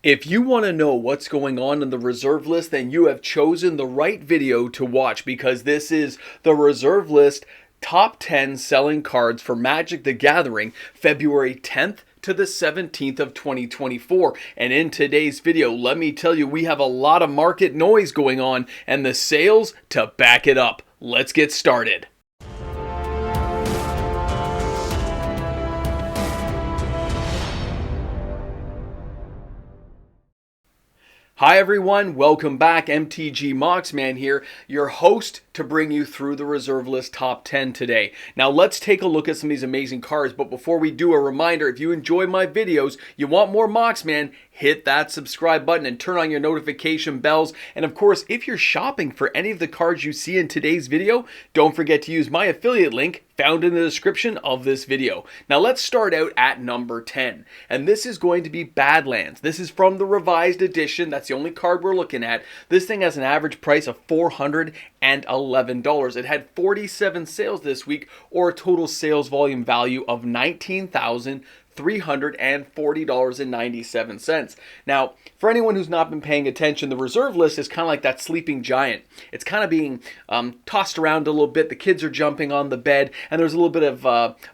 If you want to know what's going on in the reserve list, then you have chosen the right video to watch because this is the reserve list top 10 selling cards for Magic the Gathering, February 10th to the 17th of 2024. And in today's video, let me tell you, we have a lot of market noise going on and the sales to back it up. Let's get started. Hi everyone, welcome back. MTG Moxman here, your host to bring you through the reserve list top 10 today. Now let's take a look at some of these amazing cards, but before we do, a reminder, if you enjoy my videos, you want more Moxman, hit that subscribe button and turn on your notification bells. And of course, if you're shopping for any of the cards you see in today's video, don't forget to use my affiliate link found in the description of this video. Now let's start out at number 10. And this is going to be Badlands. This is from the revised edition. That's the only card we're looking at. This thing has an average price of $411. It had 47 sales this week, or a total sales volume value of $19,340.97. Now, for anyone who's not been paying attention, the reserve list is kind of like that sleeping giant. It's kind of being tossed around a little bit. The kids are jumping on the bed, and there's a little bit of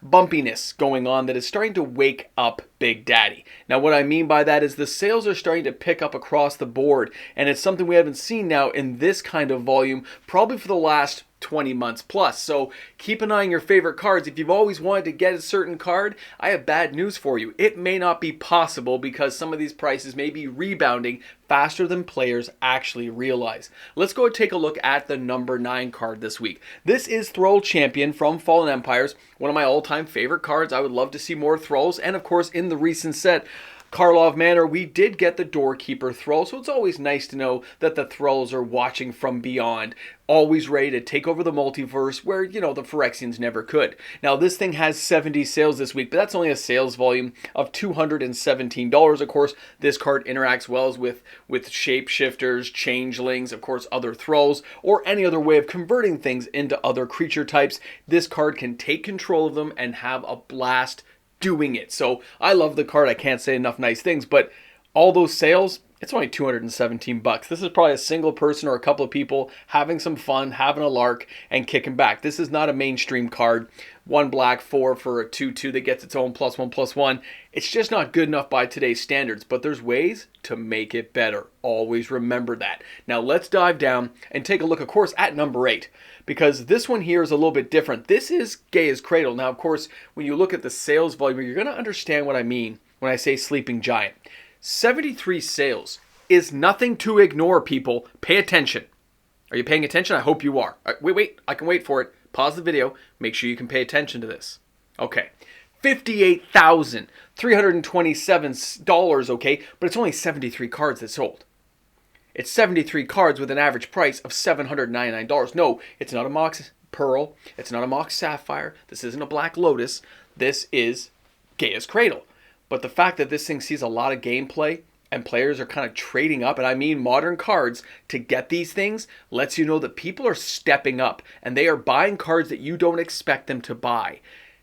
bumpiness going on that is starting to wake up Big Daddy. Now, what I mean by that is the sales are starting to pick up across the board, and it's something we haven't seen now in this kind of volume probably for the last 20 months plus. So keep an eye on your favorite cards. If you've always wanted to get a certain card, I have bad news for you. It may not be possible because some of these prices may be rebounding faster than players actually realize. Let's go take a look at the number 9 card this week. This is Thrall Champion from Fallen Empires, one of my all-time favorite cards. I would love to see more Thralls, and of course in the recent set Karlov Manor, we did get the Doorkeeper Thrall, so it's always nice to know that the Thralls are watching from beyond, always ready to take over the multiverse where, the Phyrexians never could. Now, this thing has 70 sales this week, but that's only a sales volume of $217. Of course, this card interacts well with shapeshifters, changelings, of course, other Thralls, or any other way of converting things into other creature types. This card can take control of them and have a blast doing it. So I love the card. I can't say enough nice things, but all those sales, it's only $217. This is probably a single person or a couple of people having some fun, having a lark, and kicking back. This is not a mainstream card. 1 black, 4 for a 2/2 that gets its own +1/+1. It's just not good enough by today's standards, but there's ways to make it better. Always remember that. Now let's dive down and take a look, of course, at number 8. Because this one here is a little bit different. This is Gaia's Cradle. Now, of course, when you look at the sales volume, you're going to understand what I mean when I say sleeping giant. 73 sales is nothing to ignore, people. Pay attention. Are you paying attention? I hope you are. Wait. I can wait for it. Pause the video. Make sure you can pay attention to this. Okay. $58,327, okay? But it's only 73 cards that sold. It's 73 cards with an average price of $799. No, it's not a Mox Pearl. It's not a Mox Sapphire. This isn't a Black Lotus. This is Gaia's Cradle. But the fact that this thing sees a lot of gameplay and players are kind of trading up, and I mean modern cards, to get these things lets you know that people are stepping up and they are buying cards that you don't expect them to buy.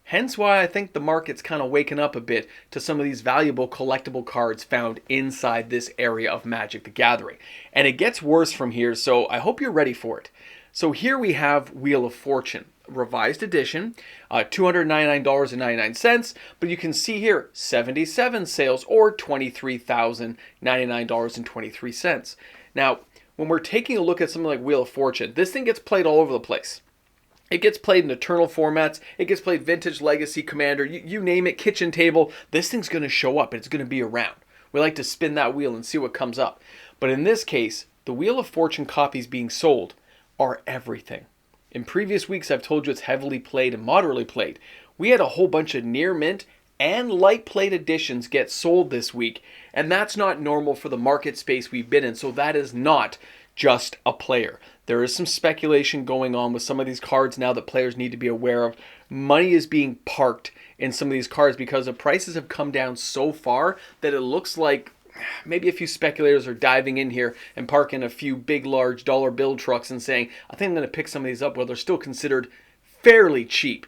Hence why I think the market's kind of waking up a bit to some of these valuable collectible cards found inside this area of Magic the Gathering. And it gets worse from here, so I hope you're ready for it. So here we have Wheel of Fortune, revised edition, $299.99, but you can see here 77 sales, or $23,099.23. Now, when we're taking a look at something like Wheel of Fortune, this thing gets played all over the place. It gets played in Eternal formats. It gets played Vintage, Legacy, Commander. You name it, kitchen table. This thing's going to show up. It's going to be around. We like to spin that wheel and see what comes up. But in this case, the Wheel of Fortune copies being sold are everything. In previous weeks, I've told you it's heavily played and moderately played. We had a whole bunch of near mint and light played editions get sold this week. And that's not normal for the market space we've been in. So that is not just a player. There is some speculation going on with some of these cards now that players need to be aware of. Money is being parked in some of these cards because the prices have come down so far that it looks like maybe a few speculators are diving in here and parking a few big, large dollar bill trucks and saying, I think I'm going to pick some of these up. Well, they're still considered fairly cheap.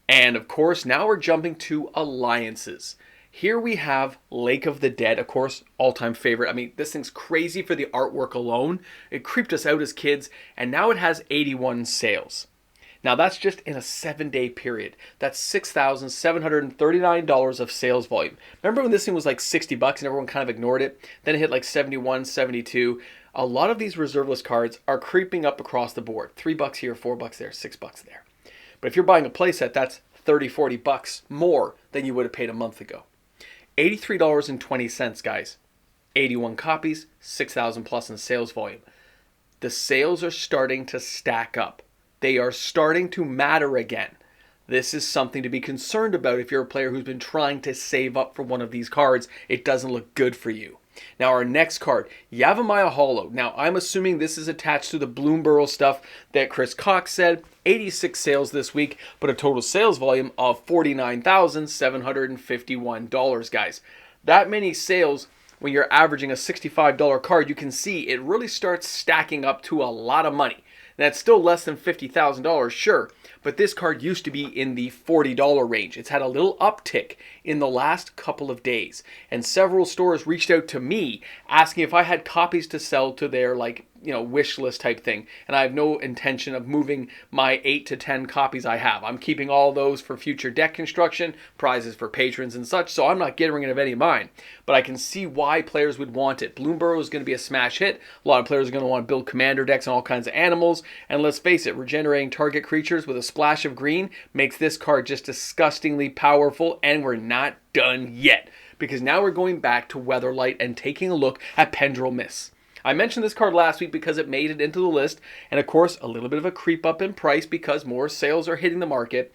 And of course, now we're jumping to alliances. Here we have Lake of the Dead, of course, all-time favorite. I mean, this thing's crazy for the artwork alone. It creeped us out as kids, and now it has 81 sales. Now that's just in a 7-day period. That's $6,739 of sales volume. Remember when this thing was like 60 bucks and everyone kind of ignored it? Then it hit like 71, 72. A lot of these reserve list cards are creeping up across the board. $3 here, $4 there, $6 there. But if you're buying a playset, that's 30, 40 bucks more than you would have paid a month ago. $83.20, guys. 81 copies, 6,000 plus in sales volume. The sales are starting to stack up. They are starting to matter again. This is something to be concerned about if you're a player who's been trying to save up for one of these cards. It doesn't look good for you. Now our next card, Yava Hollow. Now I'm assuming this is attached to the Bloomburrow stuff that Chris Cox said. 86 sales this week, but a total sales volume of $49,751, guys. That many sales, when you're averaging a $65 card, you can see it really starts stacking up to a lot of money. That's still less than $50,000, sure, but this card used to be in the $40 range. It's had a little uptick in the last couple of days, and several stores reached out to me asking if I had copies to sell to their wish list type thing, and I have no intention of moving my 8 to 10 copies I have. I'm keeping all those for future deck construction, prizes for patrons and such, so I'm not getting rid of any of mine. But I can see why players would want it. Bloomburrow is going to be a smash hit. A lot of players are going to want to build commander decks and all kinds of animals, and let's face it, regenerating target creatures with a splash of green makes this card just disgustingly powerful, and we're not done yet, because now we're going back to Weatherlight and taking a look at Pendrel Miss. I mentioned this card last week because it made it into the list, and of course a little bit of a creep up in price because more sales are hitting the market.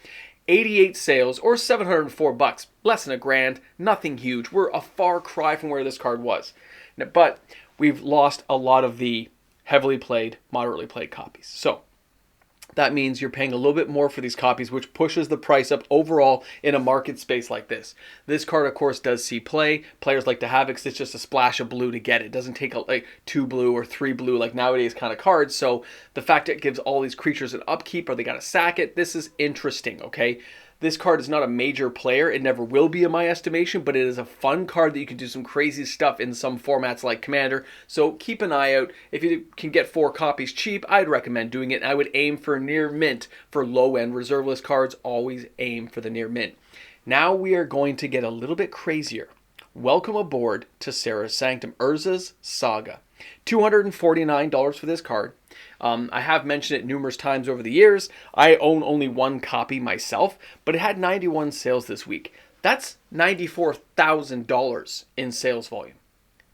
88 sales, or $704, less than $1,000, nothing huge. We're a far cry from where this card was. But we've lost a lot of the heavily played, moderately played copies. So that means you're paying a little bit more for these copies, which pushes the price up overall in a market space like this. This card, of course, does see play. Players like to have it because it's just a splash of blue to get it. It doesn't take like 2 blue or 3 blue like nowadays kind of cards. So the fact that it gives all these creatures an upkeep or they got to sack it, this is interesting, okay? This card is not a major player. It never will be in my estimation, but it is a fun card that you can do some crazy stuff in some formats like Commander. So keep an eye out. If you can get 4 copies cheap, I'd recommend doing it. And I would aim for near mint for low-end reserve list cards. Always aim for the near mint. Now we are going to get a little bit crazier. Welcome aboard to Sarah's Sanctum, Urza's Saga. $249 for this card. I have mentioned it numerous times over the years. I own only 1 copy myself, but it had 91 sales this week. That's $94,000 in sales volume.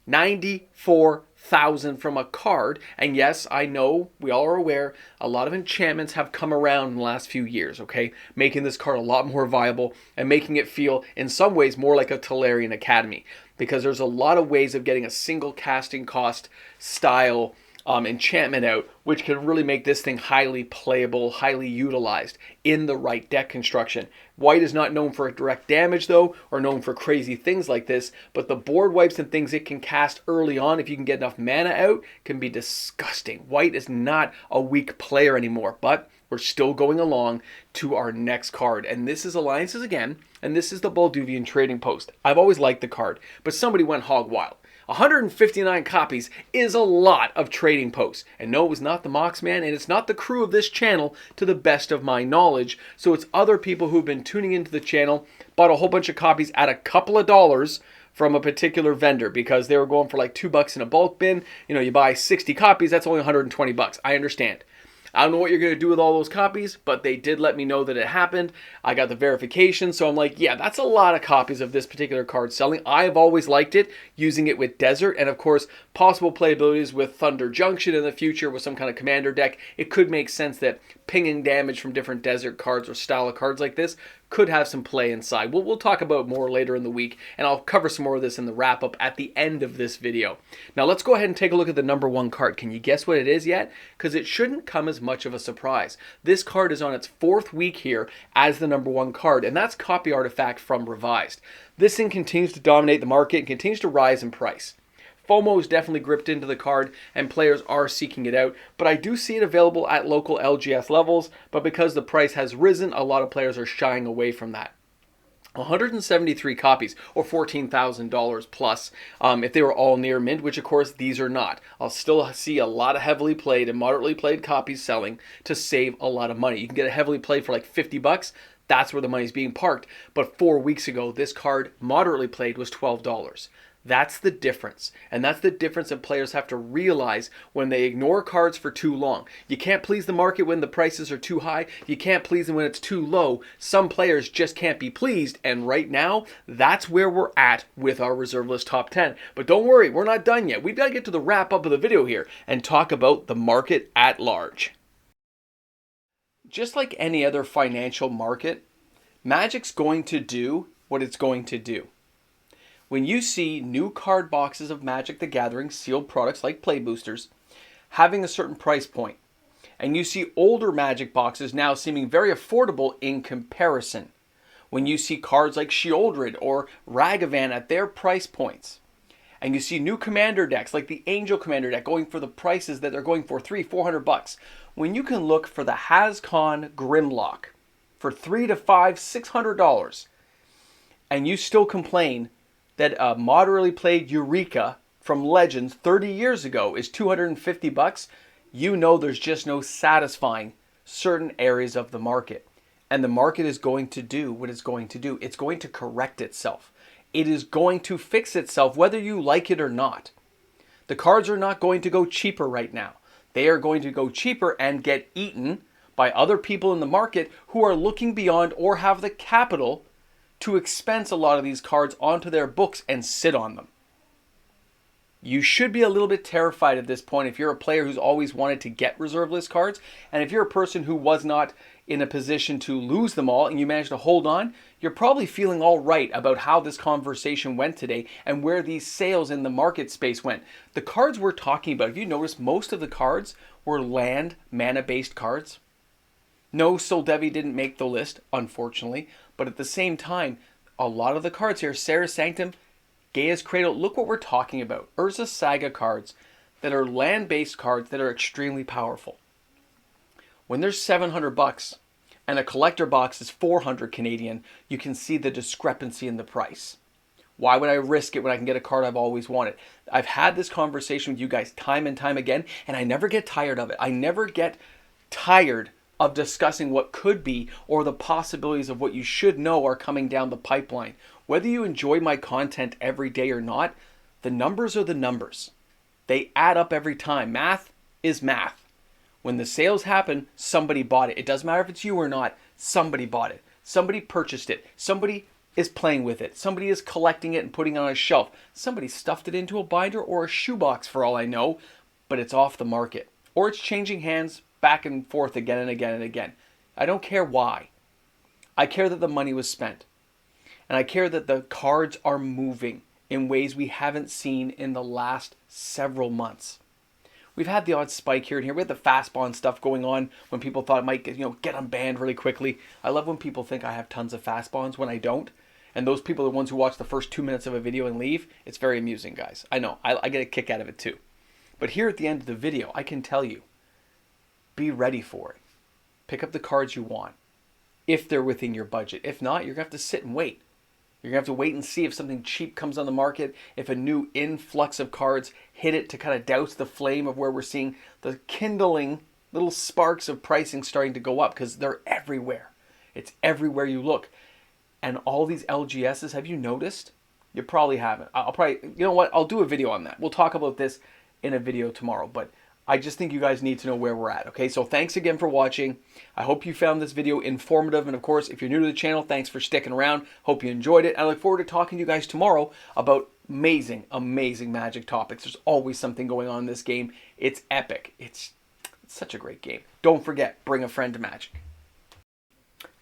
$94,000 from a card. And yes, I know, we all are aware, a lot of enchantments have come around in the last few years, okay? Making this card a lot more viable and making it feel, in some ways, more like a Tolarian Academy. Because there's a lot of ways of getting a single casting cost style enchantment out, which can really make this thing highly playable, highly utilized in the right deck construction. White is not known for direct damage though, or known for crazy things like this, but the board wipes and things it can cast early on, if you can get enough mana out, can be disgusting. White is not a weak player anymore, but we're still going along to our next card, and this is Alliances again, and this is the Balduvian Trading Post. I've always liked the card, but somebody went hog wild. 159 copies is a lot of trading posts. And no, it was not the Moxman, and it's not the crew of this channel to the best of my knowledge. So it's other people who've been tuning into the channel, bought a whole bunch of copies at a couple of dollars from a particular vendor because they were going for like $2 in a bulk bin. You know, you buy 60 copies, that's only 120 bucks. I understand. I don't know what you're going to do with all those copies, but they did let me know that it happened. I got the verification, so I'm like, yeah, that's a lot of copies of this particular card selling. I've always liked it, using it with Desert, and of course, possible playabilities with Thunder Junction in the future with some kind of commander deck. It could make sense that pinging damage from different Desert cards or style of cards like this could have some play inside. We'll talk about more later in the week, and I'll cover some more of this in the wrap-up at the end of this video. Now let's go ahead and take a look at the number 1 card. Can you guess what it is yet? Because it shouldn't come as much of a surprise. This card is on its 4th week here as the number 1 card, and that's Copy Artifact from Revised. This thing continues to dominate the market and continues to rise in price. FOMO is definitely gripped into the card, and players are seeking it out, but I do see it available at local LGS levels, but because the price has risen, a lot of players are shying away from that. 173 copies, or $14,000 plus, if they were all near mint, which of course these are not. I'll still see a lot of heavily played and moderately played copies selling to save a lot of money. You can get a heavily played for like 50 bucks. That's where the money's being parked. But 4 weeks ago, this card moderately played was $12. That's the difference. And that's the difference that players have to realize when they ignore cards for too long. You can't please the market when the prices are too high. You can't please them when it's too low. Some players just can't be pleased. And right now, that's where we're at with our reserve list top 10. But don't worry, we're not done yet. We've got to get to the wrap up of the video here and talk about the market at large. Just like any other financial market, Magic's going to do what it's going to do. When you see new card boxes of Magic the Gathering sealed products like play boosters having a certain price point, and you see older Magic boxes now seeming very affordable in comparison, when you see cards like Sheoldred or Ragavan at their price points, and you see new Commander decks like the Angel Commander deck going for the prices that they're going for, $300-400 bucks, when you can look for the Hazcon Grimlock for $300 to $500-600, and you still complain that a moderately played Eureka from Legends 30 years ago is $250, you know there's just no satisfying certain areas of the market. And the market is going to do what it's going to do. It's going to correct itself. It is going to fix itself whether you like it or not. The cards are not going to go cheaper right now. They are going to go cheaper and get eaten by other people in the market who are looking beyond or have the capital to expense a lot of these cards onto their books and sit on them. You should be a little bit terrified at this point if you're a player who's always wanted to get reserve list cards, and if you're a person who was not in a position to lose them all and you managed to hold on, you're probably feeling all right about how this conversation went today and where these sales in the market space went. The cards we're talking about, if you notice, most of the cards were land mana-based cards. No, Soul Devi didn't make the list, unfortunately. But at the same time, a lot of the cards here, Sarah Sanctum, Gaia's Cradle, look what we're talking about. Urza Saga cards that are land-based cards that are extremely powerful. When there's $700 and a collector box is 400 Canadian, you can see the discrepancy in the price. Why would I risk it when I can get a card I've always wanted? I've had this conversation with you guys time and time again, and I never get tired of it. I never get tired of discussing what could be or the possibilities of what you should know are coming down the pipeline. Whether you enjoy my content every day or not, the numbers are the numbers. They add up every time. Math is math. When the sales happen, somebody bought it. It doesn't matter if it's you or not, somebody bought it. Somebody purchased it. Somebody is playing with it. Somebody is collecting it and putting it on a shelf. Somebody stuffed it into a binder or a shoebox for all I know, but it's off the market. Or it's changing hands back and forth again and again and again. I don't care why. I care that the money was spent. And I care that the cards are moving in ways we haven't seen in the last several months. We've had the odd spike here and here. We had the fast bond stuff going on when people thought it might get unbanned really quickly. I love when people think I have tons of fast bonds when I don't. And those people are the ones who watch the first 2 minutes of a video and leave. It's very amusing, guys. I know. I get a kick out of it too. But here at the end of the video, I can tell you, be ready for it. Pick up the cards you want, if they're within your budget. If not, you're going to have to sit and wait. You're going to have to wait and see if something cheap comes on the market, if a new influx of cards hit it to kind of douse the flame of where we're seeing the kindling little sparks of pricing starting to go up, because they're everywhere. It's everywhere you look. And all these LGSs, have you noticed? You probably haven't. You know what? I'll do a video on that. We'll talk about this in a video tomorrow, but I just think you guys need to know where we're at, okay? So thanks again for watching. I hope you found this video informative, and of course, if you're new to the channel, thanks for sticking around. Hope you enjoyed it. I look forward to talking to you guys tomorrow about amazing, amazing Magic topics. There's always something going on in this game. It's epic. It's such a great game. Don't forget, bring a friend to Magic.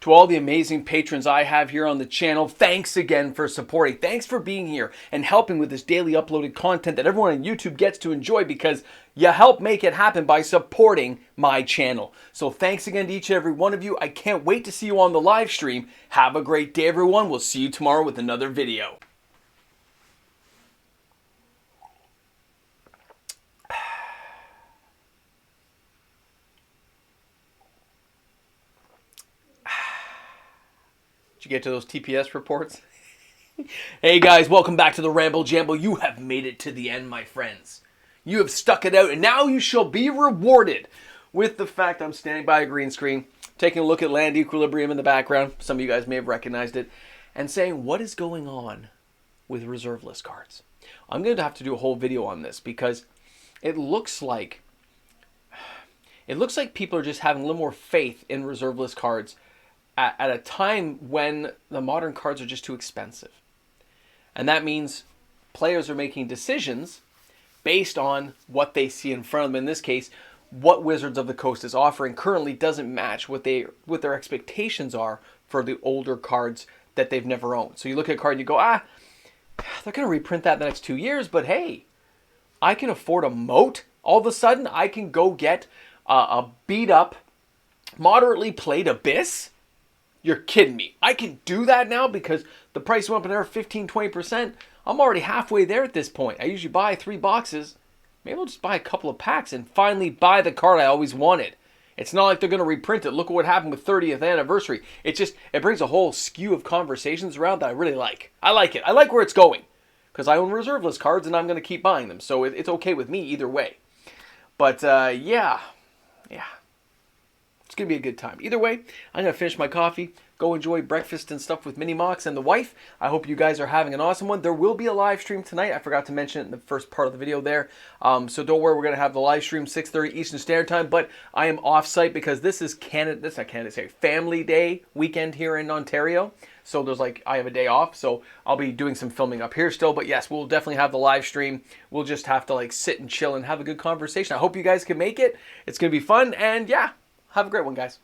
To all the amazing patrons I have here on the channel, thanks again for supporting. Thanks for being here and helping with this daily uploaded content that everyone on YouTube gets to enjoy, because you help make it happen by supporting my channel. So thanks again to each and every one of you. I can't wait to see you on the live stream. Have a great day, everyone. We'll see you tomorrow with another video. you get to those TPS reports? Hey guys, welcome back to the Ramble Jamble. You have made it to the end, my friends. You have stuck it out, and now you shall be rewarded with the fact I'm standing by a green screen, taking a look at land equilibrium in the background. Some of you guys may have recognized it, and saying, what is going on with reserve list cards? I'm going to have to do a whole video on this because it looks like people are just having a little more faith in reserve list cards at a time when the modern cards are just too expensive. And that means players are making decisions based on what they see in front of them. In this case, what Wizards of the Coast is offering currently doesn't match what their expectations are for the older cards that they've never owned. So you look at a card and you go, they're going to reprint that in the next 2 years, but hey, I can afford a moat. All of a sudden, I can go get a beat-up, moderately played Abyss. You're kidding me. I can do that now because the price went up another 15-20%. I'm already halfway there at this point. I usually buy 3 boxes. Maybe I'll just buy a couple of packs and finally buy the card I always wanted. It's not like they're going to reprint it. Look at what happened with 30th anniversary. It brings a whole skew of conversations around that I really like. I like it. I like where it's going because I own reserve list cards and I'm going to keep buying them. So it's okay with me either way. But yeah. It's going to be a good time. Either way, I'm going to finish my coffee, go enjoy breakfast and stuff with Minnie Mox and the wife. I hope you guys are having an awesome one. There will be a live stream tonight. I forgot to mention it in the first part of the video there. So don't worry, we're going to have the live stream 6:30 Eastern Standard Time, but I am off-site because this is Family Day weekend here in Ontario. So I have a day off, so I'll be doing some filming up here still. But yes, we'll definitely have the live stream. We'll just have to sit and chill and have a good conversation. I hope you guys can make it. It's going to be fun, and yeah. Have a great one, guys.